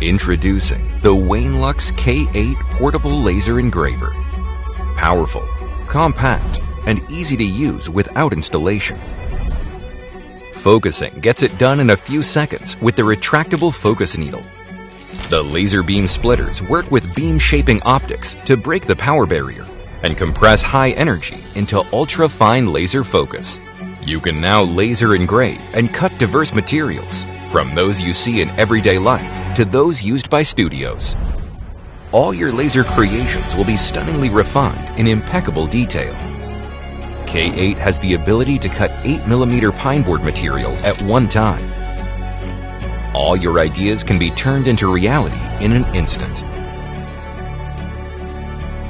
Introducing the WAINLUX K8 Portable Laser Engraver. Powerful, compact, and easy to use without installation. Focusing gets it done in a few seconds with the retractable focus needle. The laser beam splitters work with beam shaping optics to break the power barrier and compress high energy into ultra-fine laser focus. You can now laser engrave and cut diverse materials, from those you see in everyday life to those used by studios. All your laser creations will be stunningly refined in impeccable detail. K8 has the ability to cut 8mm pine board material at one time. All your ideas can be turned into reality in an instant.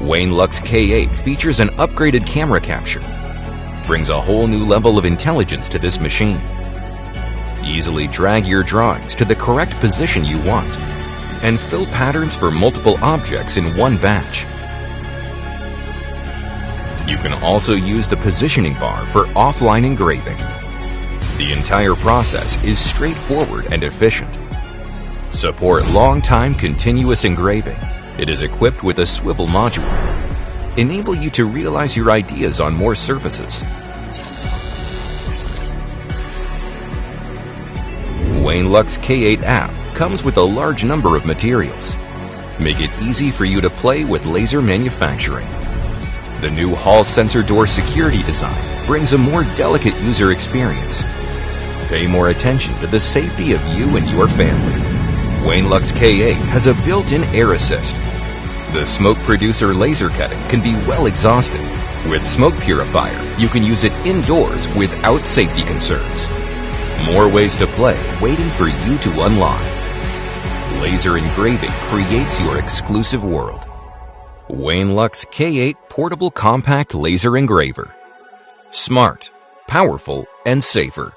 WAINLUX K8 features an upgraded camera capture, brings a whole new level of intelligence to this machine. Easily drag your drawings to the correct position you want, and fill patterns for multiple objects in one batch. You can also use the positioning bar for offline engraving. The entire process is straightforward and efficient. Support long-time continuous engraving. It is equipped with a swivel module. Enable you to realize your ideas on more surfaces. WAINLUX K8 app comes with a large number of materials. Make it easy for you to play with laser manufacturing. The new hall sensor door security design brings a more delicate user experience. Pay more attention to the safety of you and your family. WAINLUX K8 has a built-in air assist. The smoke producer laser cutting can be well exhausted. With smoke purifier, you can use it indoors without safety concerns. More ways to play waiting for you to unlock. Laser engraving creates your exclusive world. WAINLUX K8 Portable Compact Laser Engraver. Smart, powerful, and safer.